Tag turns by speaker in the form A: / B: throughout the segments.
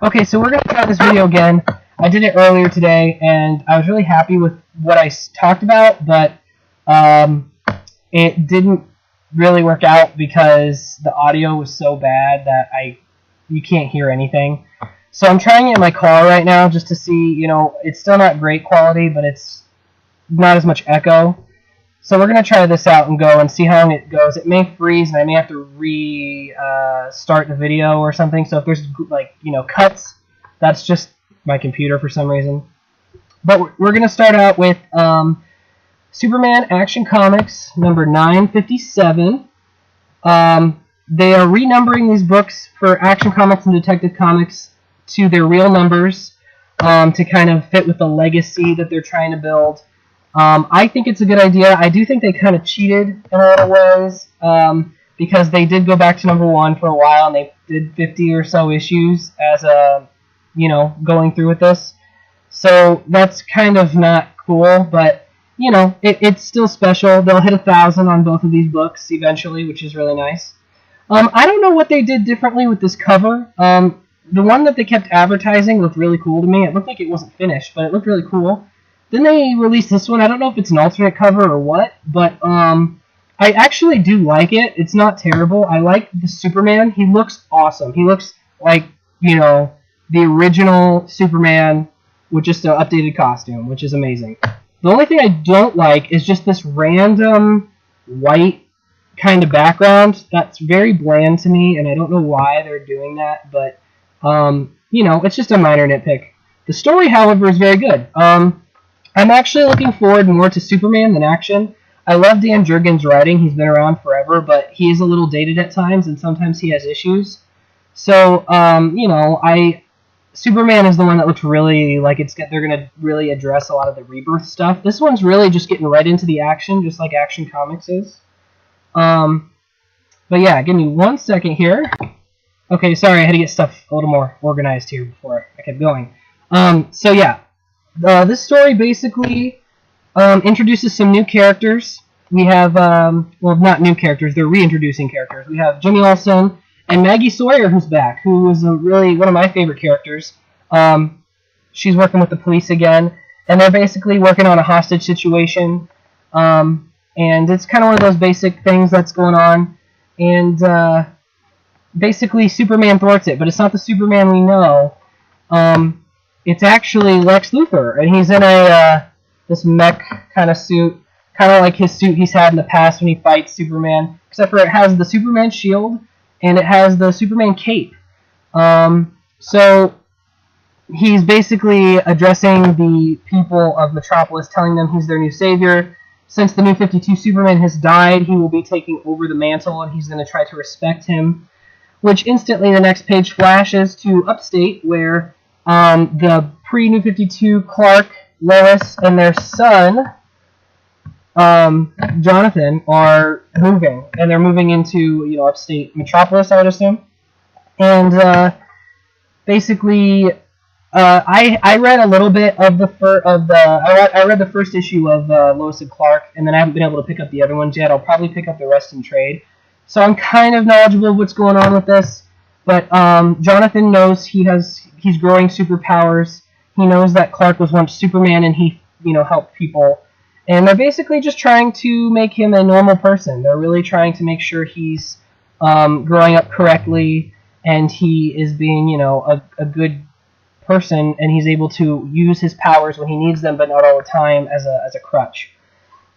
A: Okay, so we're going to try this video again. I did it earlier today, and I was really happy with what I talked about, but it didn't really work out because the audio was so bad that you can't hear anything. So I'm trying it in my car right now just to see, it's still not great quality, but it's not as much echo. So we're going to try this out and go and see how long it goes. It may freeze, and I may have to restart the video or something. So if there's, cuts, that's just my computer for some reason. But we're going to start out with Superman Action Comics, number 957. They are renumbering these books for Action Comics and Detective Comics to their real numbers to kind of fit with the legacy that they're trying to build. I think it's a good idea. I do think they kind of cheated in a lot of ways because they did go back to number 1 for a while, and they did 50 or so issues as going through with this. So that's kind of not cool, but it's still special. They'll hit 1,000 on both of these books eventually, which is really nice. I don't know what they did differently with this cover. The one that they kept advertising looked really cool to me. It looked like it wasn't finished, but it looked really cool. Then they released this one. I don't know if it's an alternate cover or what, but I actually do like it. It's not terrible. I like the Superman. He looks awesome. He looks like, the original Superman with just an updated costume, which is amazing. The only thing I don't like is just this random white kind of background. That's very bland to me, and I don't know why they're doing that, but, it's just a minor nitpick. The story, however, is very good. I'm actually looking forward more to Superman than Action. I love Dan Jurgens' writing. He's been around forever, but he is a little dated at times, and sometimes he has issues. So, Superman is the one that looks really like they're going to really address a lot of the Rebirth stuff. This one's really just getting right into the action, just like Action Comics is. But yeah, give me 1 second here. Okay, sorry, I had to get stuff a little more organized here before I kept going. So yeah. This story basically introduces some new characters. We have, not new characters, they're reintroducing characters. We have Jimmy Olsen and Maggie Sawyer, who's back, who is really one of my favorite characters. She's working with the police again, and they're basically working on a hostage situation. And it's kind of one of those basic things that's going on. And basically Superman thwarts it, but it's not the Superman we know. It's actually Lex Luthor, and he's in this mech kind of suit, kind of like his suit he's had in the past when he fights Superman, except for it has the Superman shield, and it has the Superman cape. So he's basically addressing the people of Metropolis, telling them he's their new savior. Since the New 52 Superman has died, he will be taking over the mantle, and he's going to try to respect him, which instantly the next page flashes to Upstate, where the pre-New 52 Clark, Lois, and their son, Jonathan, are moving. And they're moving into, upstate Metropolis, I would assume. And basically, I read a little bit of I read the first issue of Lois and Clark, and then I haven't been able to pick up the other ones yet. I'll probably pick up the rest in trade. So I'm kind of knowledgeable of what's going on with this. But Jonathan knows he's growing superpowers. He knows that Clark was once Superman, and he, helped people. And they're basically just trying to make him a normal person. They're really trying to make sure he's growing up correctly, and he is being, a good person, and he's able to use his powers when he needs them, but not all the time as a crutch.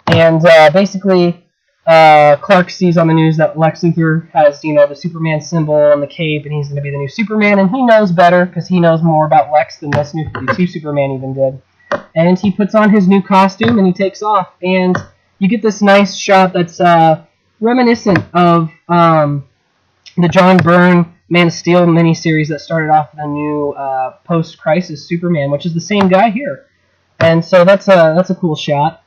A: And basically, Clark sees on the news that Lex Luthor has, the Superman symbol and the cape, and he's going to be the new Superman, and he knows better, because he knows more about Lex than this New 52 Superman even did. And he puts on his new costume, and he takes off, and you get this nice shot that's reminiscent of the John Byrne Man of Steel miniseries that started off the new post-crisis Superman, which is the same guy here. And so that's a cool shot.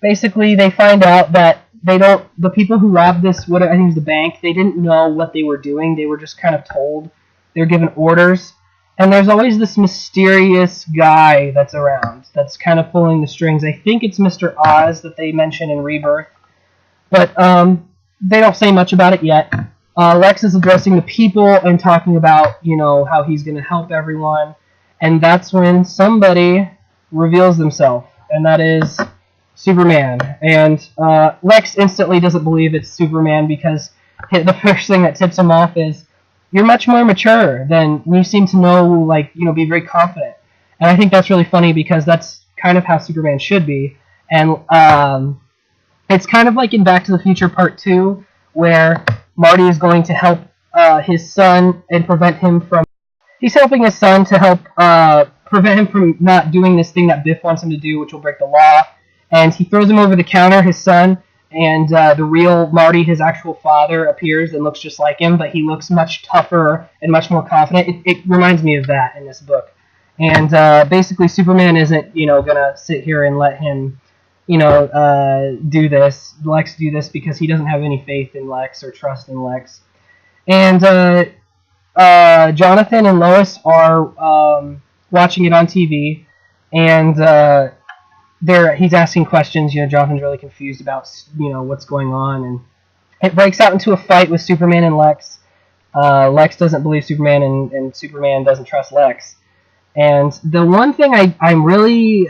A: Basically, they find out that the people who robbed this, I think it was the bank, they didn't know what they were doing. They were just kind of told. They were given orders. And there's always this mysterious guy that's around that's kind of pulling the strings. I think it's Mr. Oz that they mention in Rebirth. But they don't say much about it yet. Lex is addressing the people and talking about, how he's going to help everyone. And that's when somebody reveals themselves, and that is Superman. And Lex instantly doesn't believe it's Superman because the first thing that tips him off is, you're much more mature than you seem to know, be very confident. And I think that's really funny because that's kind of how Superman should be. And it's kind of like in Back to the Future Part 2, where Marty is going to help his son and prevent him from... He's helping his son to help prevent him from not doing this thing that Biff wants him to do, which will break the law. And he throws him over the counter, his son, and the real Marty, his actual father, appears and looks just like him, but he looks much tougher and much more confident. It reminds me of that in this book. And basically Superman isn't, going to sit here and let him, do this, Lex do this, because he doesn't have any faith in Lex or trust in Lex. And Jonathan and Lois are watching it on TV, and he's asking questions. Jonathan's really confused about, what's going on, and it breaks out into a fight with Superman and Lex. Lex doesn't believe Superman, and Superman doesn't trust Lex. And the one thing I'm really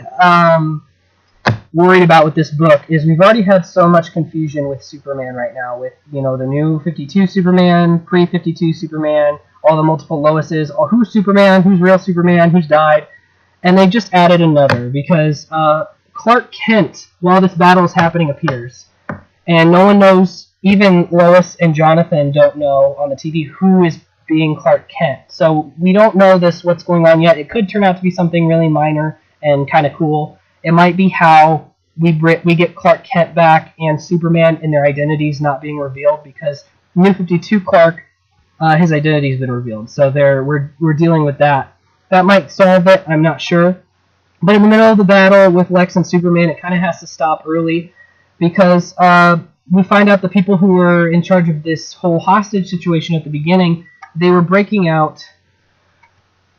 A: worried about with this book is we've already had so much confusion with Superman right now, with the new 52 Superman, pre-52 Superman, all the multiple Loises, who's Superman, who's real Superman, who's died, and they just added another because Clark Kent, while this battle is happening, appears, and no one knows. Even Lois and Jonathan don't know on the TV who is being Clark Kent. So we don't know what's going on yet. It could turn out to be something really minor and kind of cool. It might be how we get Clark Kent back and Superman and their identities not being revealed, because New 52 Clark, his identity's been revealed. So we're dealing with that. That might solve it, I'm not sure. But in the middle of the battle with Lex and Superman, it kind of has to stop early because we find out the people who were in charge of this whole hostage situation at the beginning, they were breaking out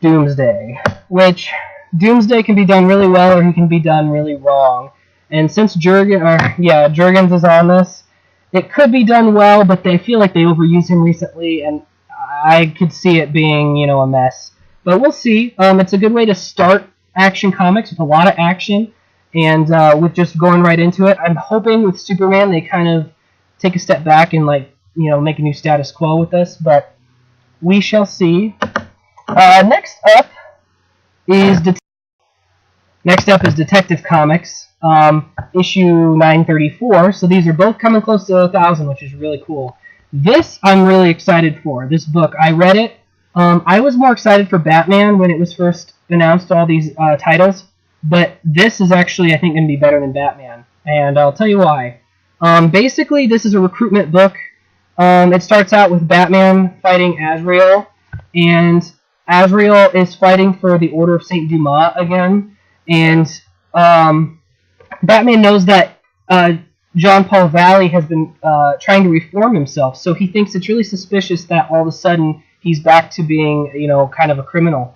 A: Doomsday, which Doomsday can be done really well or he can be done really wrong. And since Jurgens is on this, it could be done well, but they feel like they overused him recently, and I could see it being, a mess. But we'll see. It's a good way to start Action Comics with a lot of action, and with just going right into it. I'm hoping with Superman they kind of take a step back and make a new status quo with this, but we shall see. Next up is Detective Comics, issue 934. So these are both coming close to 1,000, which is really cool. This I'm really excited for. This book, I read it. I was more excited for Batman when it was first announced, all these titles, but this is actually, I think, going to be better than Batman, and I'll tell you why. Basically, this is a recruitment book. It starts out with Batman fighting Azrael, and Azrael is fighting for the Order of St. Dumas again, and Batman knows that John Paul Valley has been trying to reform himself, so he thinks it's really suspicious that all of a sudden he's back to being, kind of a criminal.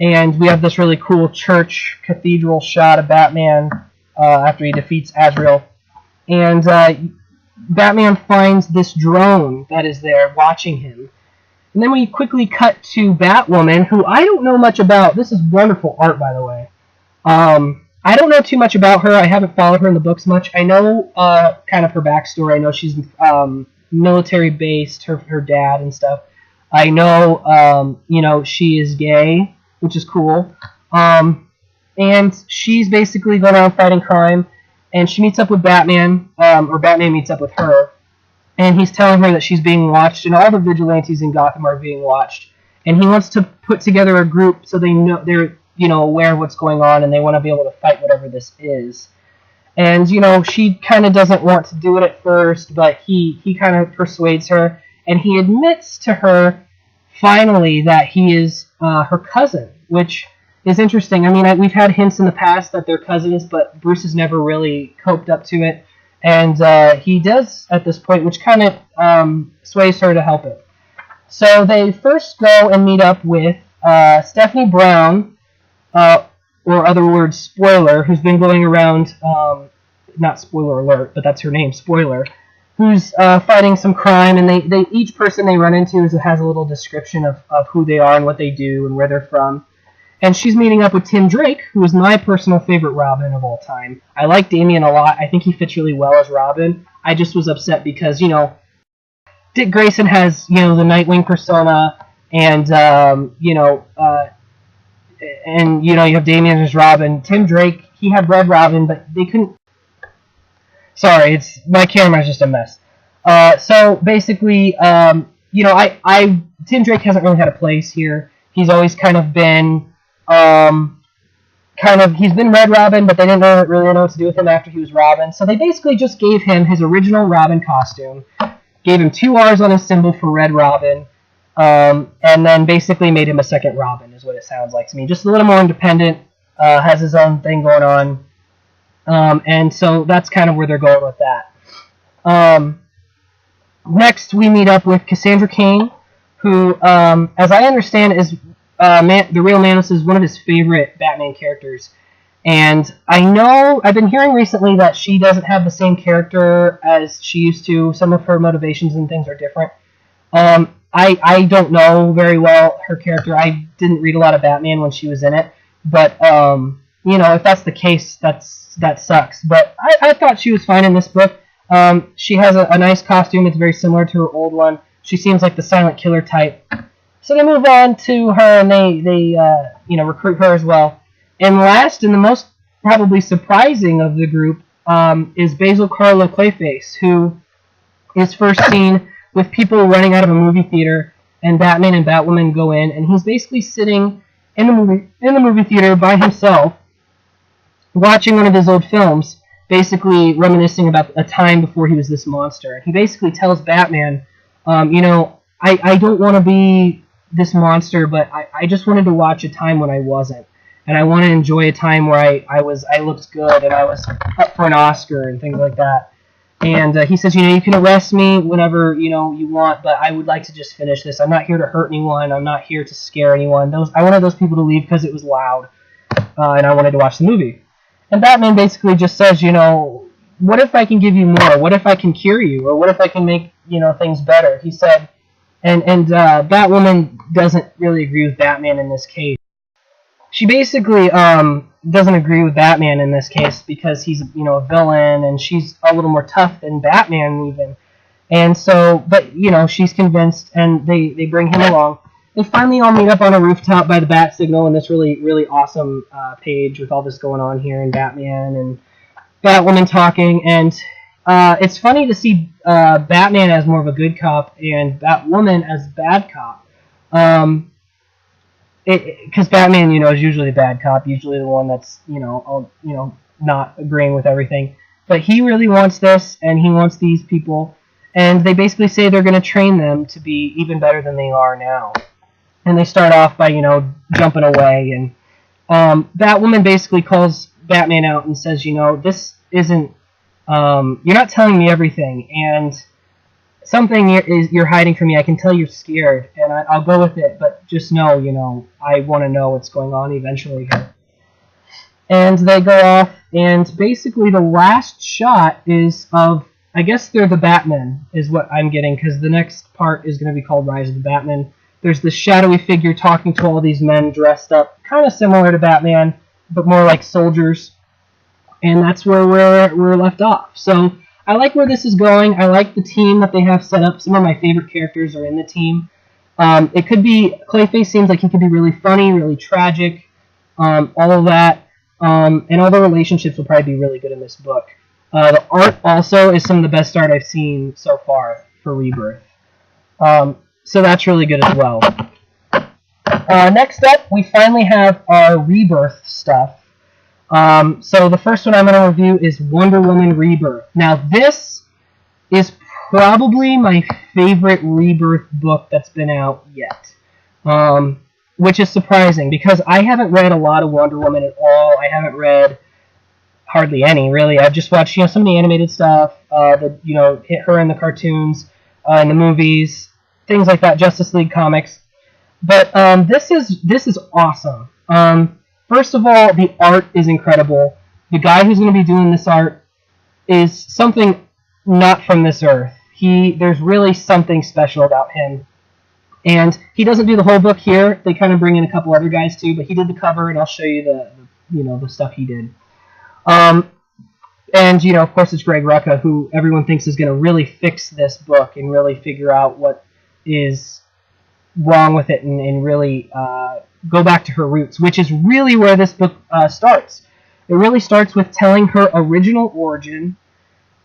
A: And we have this really cool church cathedral shot of Batman after he defeats Azrael. And Batman finds this drone that is there watching him. And then we quickly cut to Batwoman, who I don't know much about. This is wonderful art, by the way. I don't know too much about her. I haven't followed her in the books much. I know kind of her backstory. I know she's military-based, her dad and stuff. I know, she is gay, which is cool. And she's basically going around fighting crime, and she meets up with Batman, or Batman meets up with her, and he's telling her that she's being watched, and all the vigilantes in Gotham are being watched. And he wants to put together a group so they know they're, aware of what's going on, and they want to be able to fight whatever this is. And, she kind of doesn't want to do it at first, but he kind of persuades her, and he admits to her, finally, that he is her cousin, which is interesting. I mean, we've had hints in the past that they're cousins, but Bruce has never really coped up to it. And he does at this point, which kind of sways her to help it. So they first go and meet up with Stephanie Brown, or other words, Spoiler, who's been going around, not spoiler alert, but that's her name, Spoiler, who's fighting some crime, and they each person they run into has a little description of who they are and what they do and where they're from. And she's meeting up with Tim Drake, who is my personal favorite Robin of all time. I like Damian a lot. I think he fits really well as Robin. I just was upset because, Dick Grayson has, the Nightwing persona, and, you have Damian as Robin. Tim Drake, he had Red Robin, but they couldn't... Sorry, my camera's just a mess. So basically, Tim Drake hasn't really had a place here. He's always kind of been... he's been Red Robin, but they didn't really know what to do with him after he was Robin. So they basically just gave him his original Robin costume, gave him 2 R's on his symbol for Red Robin, and then basically made him a second Robin, is what it sounds like to me. Just a little more independent, has his own thing going on, and so that's kind of where they're going with that. Next, we meet up with Cassandra Cain, who, as I understand, is the Real Manus is one of his favorite Batman characters. And I've been hearing recently that she doesn't have the same character as she used to. Some of her motivations and things are different. I don't know very well her character. I didn't read a lot of Batman when she was in it. But, if that's the case, that sucks. But I thought she was fine in this book. She has a nice costume. It's very similar to her old one. She seems like the silent killer type. So they move on to her, and they recruit her as well. And last, and the most probably surprising of the group, is Basil Karlo Clayface, who is first seen with people running out of a movie theater, and Batman and Batwoman go in, and he's basically sitting in the movie theater by himself, watching one of his old films, basically reminiscing about a time before he was this monster. And he basically tells Batman, I don't want to be this monster, but I just wanted to watch a time when I wasn't. And I want to enjoy a time where I looked good and I was up for an Oscar and things like that. And he says, you can arrest me whenever, you want, but I would like to just finish this. I'm not here to hurt anyone. I'm not here to scare anyone. I wanted those people to leave because it was loud, and I wanted to watch the movie. And Batman basically just says, what if I can give you more? What if I can cure you? Or what if I can make, things better? He said, and Batwoman doesn't really agree with Batman in this case. She basically doesn't agree with Batman in this case because he's a villain, and she's a little more tough than Batman even. And so, but she's convinced, and they bring him along. They finally all meet up on a rooftop by the bat signal in this really, really awesome page with all this going on here, and Batman and Batwoman talking. And it's funny to see Batman as more of a good cop and Batwoman as a bad cop. Because Batman, is usually a bad cop, usually the one that's, not agreeing with everything. But he really wants this, and he wants these people, and they basically say they're going to train them to be even better than they are now. And they start off by, jumping away, and Batwoman basically calls Batman out and says, this isn't, you're not telling me everything, and something you're hiding from me. I can tell you're scared, and I'll go with it, but just know, I want to know what's going on eventually here. And they go off, and basically the last shot is of, I guess they're the Batmen, is what I'm getting, because the next part is going to be called Rise of the Batman. There's this shadowy figure talking to all these men dressed up, kind of similar to Batman, but more like soldiers, and that's where we're left off. So I like where this is going. I like the team that they have set up. Some of my favorite characters are in the team. It could be, Clayface seems like he could be really funny, really tragic, all of that, and all the relationships will probably be really good in this book. The art also is some of the best art I've seen so far for Rebirth. So that's really good as well. Next up, we finally have our Rebirth stuff. So the first one I'm going to review is Wonder Woman Rebirth. Now this is probably my favorite Rebirth book that's been out yet. Which is surprising because I haven't read a lot of Wonder Woman at all. I haven't read hardly any, really. I've just watched, some of the animated stuff, hit her in the cartoons, in the movies, things like that, Justice League comics. But this is awesome. First of all, the art is incredible. The guy who's going to be doing this art is something not from this earth. There's really something special about him. And he doesn't do the whole book here. They kind of bring in a couple other guys too, but he did the cover, and I'll show you the stuff he did. And of course, it's Greg Rucka, who everyone thinks is going to really fix this book and really figure out what is wrong with it, and really go back to her roots, which is really where this book starts. It really starts with telling her original origin,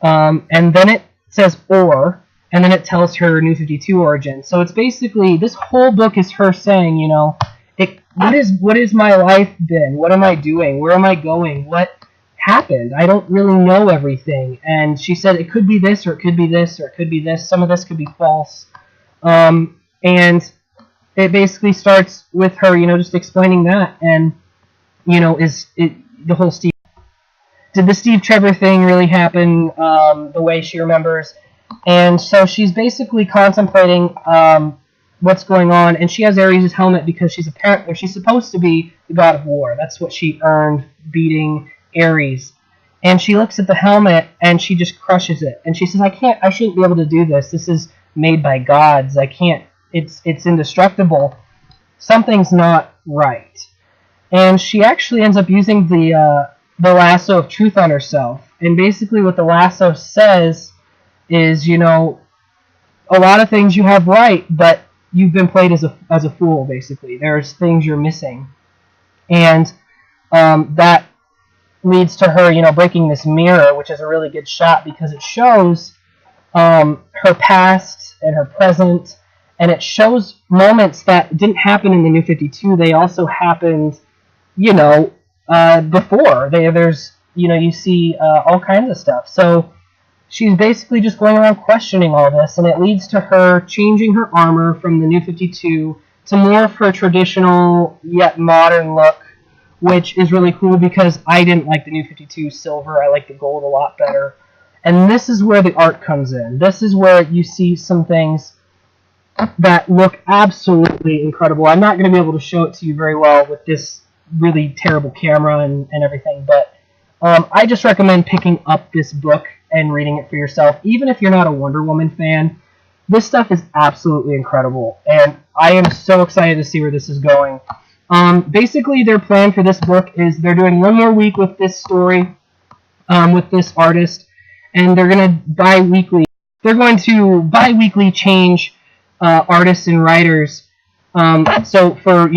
A: and then it says or, and then it tells her New 52 origin. So it's basically, this whole book is her saying, what is my life been? What am I doing? Where am I going? What happened? I don't really know everything. And she said it could be this, or it could be this, or it could be this. Some of this could be false. And it basically starts with her, just explaining that. And, the whole Steve... Did the Steve Trevor thing really happen the way she remembers? And so she's basically contemplating what's going on, and she has Ares' helmet because she's supposed to be the god of war. That's what she earned, beating Ares. And she looks at the helmet and she just crushes it. And she says, I shouldn't be able to do this. This is made by gods. I can't. It's indestructible. Something's not right. And she actually ends up using the lasso of truth on herself. And basically what the lasso says is, a lot of things you have right, but you've been played as a fool, basically. There's things you're missing. And that leads to her, breaking this mirror, which is a really good shot because it shows her past and her present, and it shows moments that didn't happen in the New 52. They also happened, before. There's, you see all kinds of stuff. So she's basically just going around questioning all this, and it leads to her changing her armor from the New 52 to more of her traditional yet modern look, which is really cool because I didn't like the New 52 silver. I like the gold a lot better. And this is where the art comes in. This is where you see some things that look absolutely incredible. I'm not going to be able to show it to you very well with this really terrible camera and everything, but I just recommend picking up this book and reading it for yourself. Even if you're not a Wonder Woman fan, this stuff is absolutely incredible, and I am so excited to see where this is going. Basically, their plan for this book is they're doing one more week with this story, with this artist, and they're going to bi-weekly change artists and writers. So for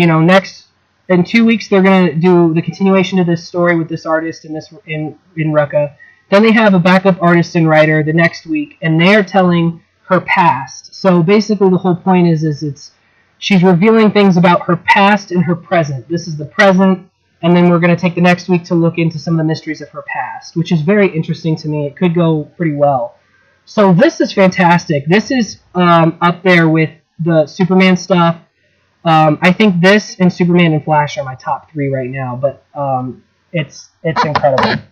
A: in 2 weeks they're going to do the continuation of this story with this artist and this in Rucka. Then they have a backup artist and writer the next week, and they're telling her past. So basically the whole point is she's revealing things about her past and her present. This is the present, and then we're going to take the next week to look into some of the mysteries of her past, which is very interesting to me. It could go pretty well. So this is fantastic. This is up there with the Superman stuff. I think this and Superman and Flash are my top 3 right now, but it's incredible.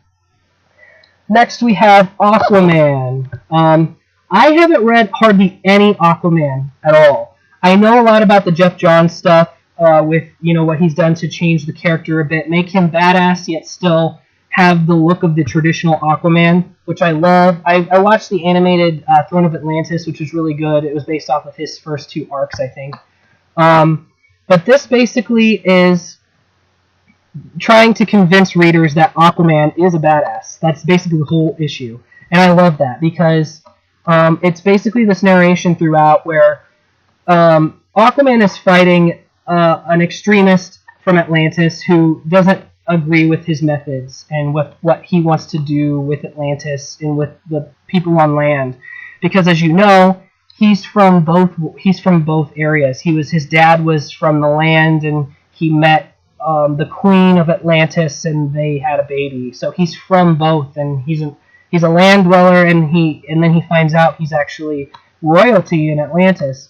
A: Next we have Aquaman. I haven't read hardly any Aquaman at all. I know a lot about the Jeff Johns stuff with what he's done to change the character a bit, make him badass yet still have the look of the traditional Aquaman, which I love. I watched the animated Throne of Atlantis, which was really good. It was based off of his first 2 arcs, I think. But this basically is trying to convince readers that Aquaman is a badass. That's basically the whole issue. And I love that because it's basically this narration throughout where Aquaman is fighting an extremist from Atlantis who doesn't agree with his methods and with what he wants to do with Atlantis and with the people on land. Because as you know, he's from both areas. His dad was from the land, and he met the queen of Atlantis, and they had a baby. So he's from both, and he's a land dweller, and then he finds out he's actually royalty in Atlantis.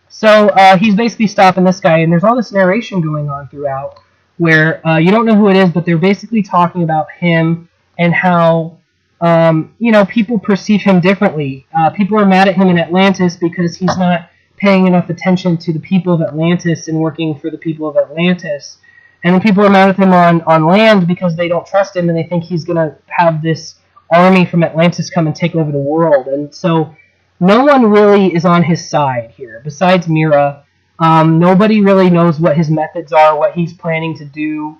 A: So he's basically stopping this guy, and there's all this narration going on throughout where you don't know who it is, but they're basically talking about him and how people perceive him differently. People are mad at him in Atlantis because he's not paying enough attention to the people of Atlantis and working for the people of Atlantis. And then people are mad at him on land because they don't trust him and they think he's going to have this army from Atlantis come and take over the world. And so no one really is on his side here, besides Mira. Nobody really knows what his methods are, what he's planning to do.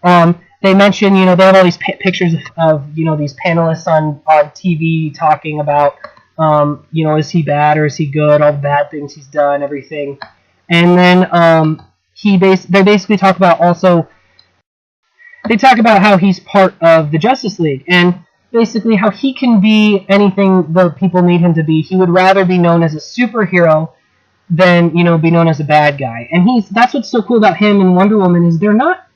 A: They mention, they have all these pictures of, these panelists on TV talking about, is he bad or is he good, all the bad things he's done, everything. And then they basically talk about they talk about how he's part of the Justice League, and basically how he can be anything the people need him to be. He would rather be known as a superhero than, be known as a bad guy. And that's what's so cool about him and Wonder Woman, is they're not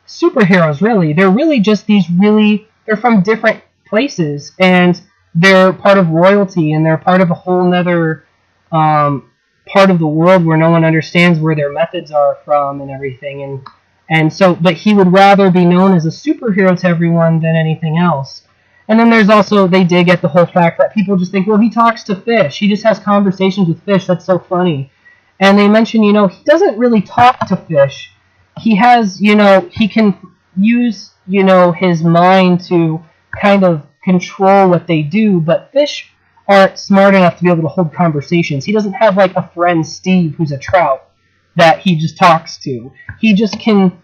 A: superheroes, really. They're really just they're from different places, and they're part of royalty, and they're part of a whole nother part of the world where no one understands where their methods are from and everything. And so, but he would rather be known as a superhero to everyone than anything else. And then there's also, they dig at the whole fact that people just think, well, he talks to fish. He just has conversations with fish. That's so funny. And they mention, he doesn't really talk to fish. He has, he can use, his mind to kind of control what they do, but fish aren't smart enough to be able to hold conversations. He doesn't have like a friend, Steve, who's a trout, that he just talks to. He just can,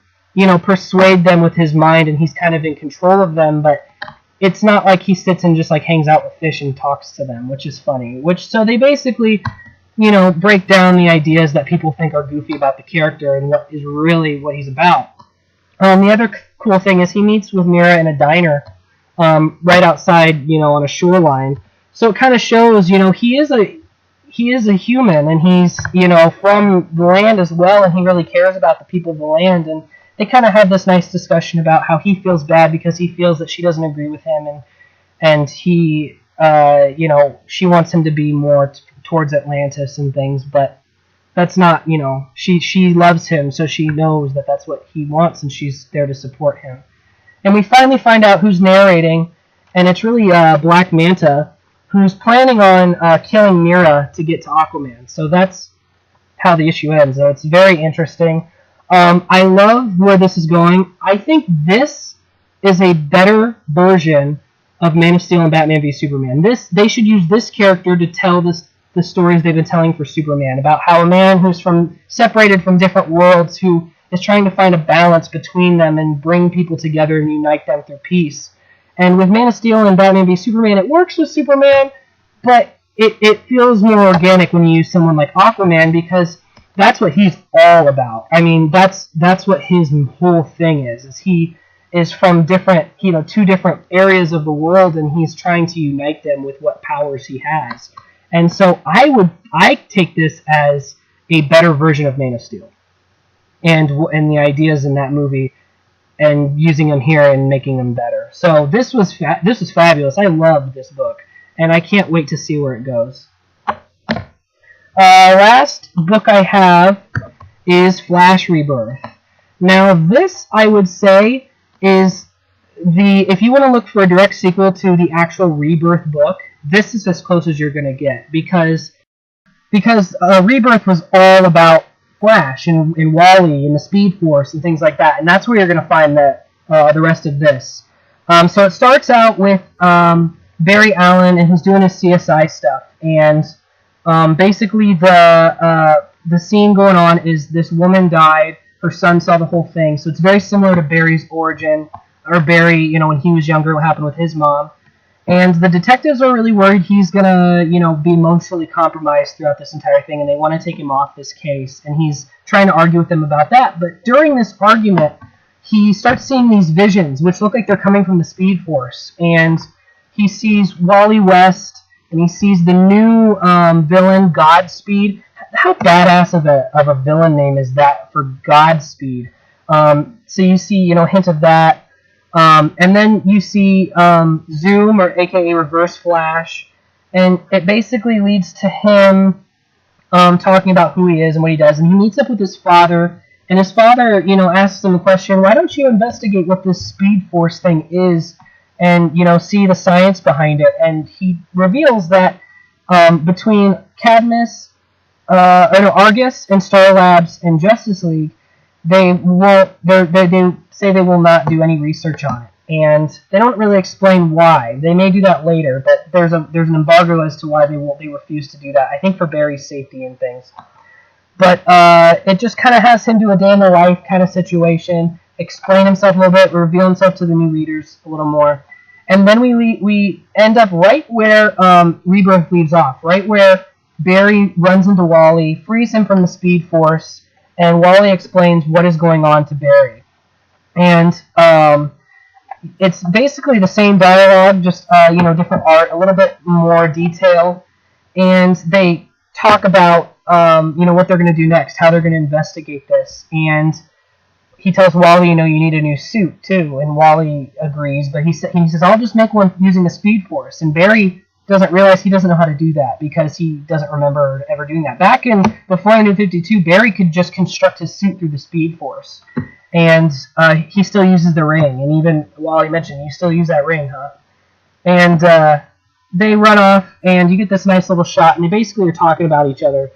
A: persuade them with his mind, and he's kind of in control of them, but it's not like he sits and just like hangs out with fish and talks to them, which is funny. So they basically, break down the ideas that people think are goofy about the character and what is really what he's about. The other cool thing is he meets with Mira in a diner right outside, on a shoreline. So it kind of shows, he is a human, and he's, from the land as well, and he really cares about the people of the land. And they kind of have this nice discussion about how he feels bad because he feels that she doesn't agree with him, and he, she wants him to be more towards Atlantis and things, but that's not, she loves him, so she knows that that's what he wants, and she's there to support him. And we finally find out who's narrating, and it's really Black Manta, who's planning on killing Mira to get to Aquaman. So that's how the issue ends. So it's very interesting. I love where this is going. I think this is a better version of Man of Steel and Batman v Superman. They should use this character to tell the stories they've been telling for Superman, about how a man who's separated from different worlds, who is trying to find a balance between them and bring people together and unite them through peace. And with Man of Steel and Batman v Superman, it works with Superman, but it feels more organic when you use someone like Aquaman, because that's what he's all about. I mean, that's what his whole thing is he is from different, two different areas of the world, and he's trying to unite them with what powers he has. And so I take this as a better version of Man of Steel, and the ideas in that movie, and using them here and making them better. So this was fabulous. I loved this book, and I can't wait to see where it goes. Last book I have is Flash Rebirth. Now this, I would say, is if you want to look for a direct sequel to the actual Rebirth book, this is as close as you're going to get, because Rebirth was all about Flash and Wally and the Speed Force and things like that, and that's where you're going to find the rest of this. So it starts out with Barry Allen, and he's doing his CSI stuff, and basically the scene going on is this woman died, her son saw the whole thing, so it's very similar to Barry's origin, or Barry, when he was younger, what happened with his mom. And the detectives are really worried he's going to, be emotionally compromised throughout this entire thing, and they want to take him off this case. And he's trying to argue with them about that. But during this argument, he starts seeing these visions, which look like they're coming from the Speed Force. And he sees Wally West, and he sees the new villain, Godspeed. How badass of a villain name is that for Godspeed? So you see, a hint of that. And then you see Zoom, or aka Reverse Flash, and it basically leads to him talking about who he is and what he does. And he meets up with his father, and his father, asks him a question: why don't you investigate what this Speed Force thing is, and see the science behind it? And he reveals that between Cadmus, Argus, and Star Labs and Justice League, they say they will not do any research on it. and they don't really explain why. They may do that later, but there's an embargo as to why they refuse to do that. I think for Barry's safety and things. But it just kind of has him do a day in the life kind of situation, explain himself a little bit, reveal himself to the new readers a little more. And then we end up right where Rebirth leaves off, right where Barry runs into Wally, frees him from the Speed Force, and Wally explains what is going on to Barry. And it's basically the same dialogue, just different art, a little bit more detail, and they talk about what they're going to do next, how they're going to investigate this, and he tells Wally, you need a new suit too, and Wally agrees, but he says, I'll just make one using the Speed Force, and Barry doesn't realize he doesn't know how to do that because he doesn't remember ever doing that. Back before the New 52, Barry could just construct his suit through the Speed Force, and he still uses the ring, and even Wally mentioned, you still use that ring, huh? And they run off, and you get this nice little shot, and they basically are talking about each other.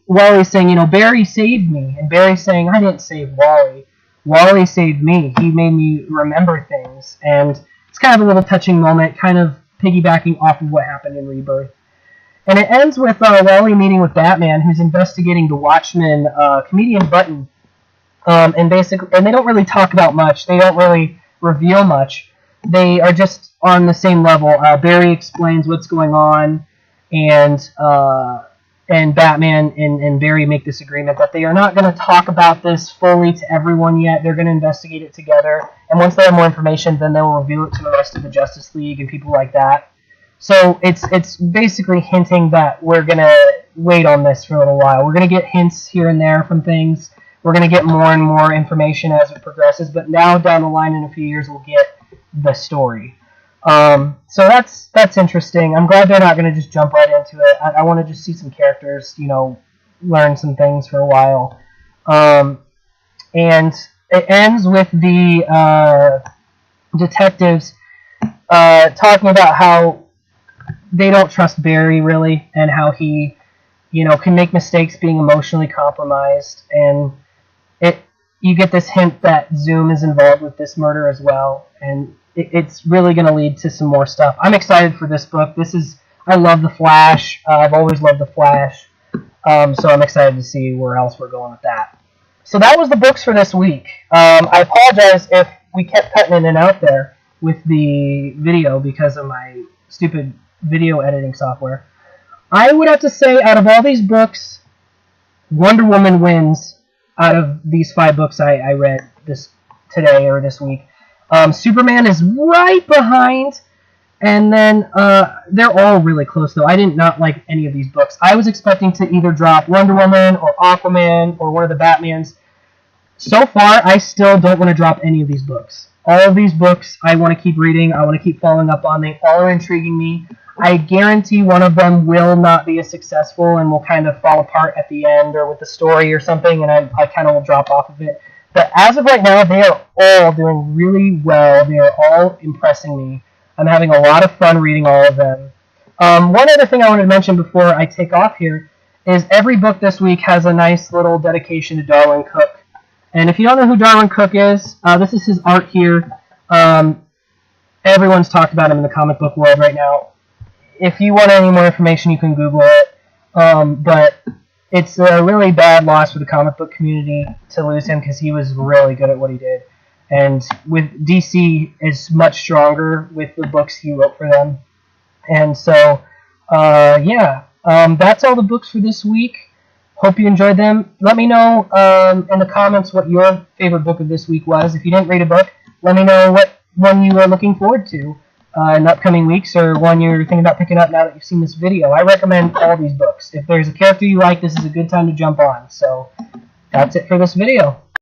A: Wally's saying, Barry saved me, and Barry's saying, I didn't save Wally. Wally saved me. He made me remember things, and it's kind of a little touching moment, kind of piggybacking off of what happened in Rebirth. And it ends with Wally meeting with Batman, who's investigating the Watchmen comedian Button, and they don't really talk about much. They don't really reveal much. They are just on the same level. Barry explains what's going on, and Batman and Barry make this agreement that they are not going to talk about this fully to everyone yet. They're going to investigate it together, and once they have more information, then they will reveal it to the rest of the Justice League and people like that. So it's basically hinting that we're going to wait on this for a little while. We're going to get hints here and there from things. We're going to get more and more information as it progresses, but now down the line in a few years, we'll get the story. So that's interesting. I'm glad they're not going to just jump right into it. I want to just see some characters, learn some things for a while. And it ends with the detectives talking about how they don't trust Barry really, and how he, can make mistakes being emotionally compromised. And you get this hint that Zoom is involved with this murder as well, and it's really going to lead to some more stuff. I'm excited for this book. I love The Flash. I've always loved The Flash. So I'm excited to see where else we're going with that. So that was the books for this week. I apologize if we kept cutting in and out there with the video because of my stupid video editing software. I would have to say, out of all these books, Wonder Woman wins out of these 5 books I read today or this week. Superman is right behind, and then they're all really close, though. I did not like any of these books. I was expecting to either drop Wonder Woman or Aquaman or one of the Batmans. So far, I still don't want to drop any of these books. All of these books I want to keep reading. I want to keep following up on. They all are intriguing me. I guarantee one of them will not be as successful and will kind of fall apart at the end or with the story or something, and I kind of will drop off of it. But as of right now, they are all doing really well. They are all impressing me. I'm having a lot of fun reading all of them. One other thing I wanted to mention before I take off here is every book this week has a nice little dedication to Darwin Cook. And if you don't know who Darwin Cook is, this is his art here. Everyone's talked about him in the comic book world right now. If you want any more information, you can Google it. But it's a really bad loss for the comic book community to lose him because he was really good at what he did. And with DC is much stronger with the books he wrote for them. And so, that's all the books for this week. Hope you enjoyed them. Let me know in the comments what your favorite book of this week was. If you didn't read a book, let me know what one you are looking forward to in upcoming weeks, or one you're thinking about picking up now that you've seen this video. I recommend all these books. If there's a character you like, this is a good time to jump on. So that's it for this video.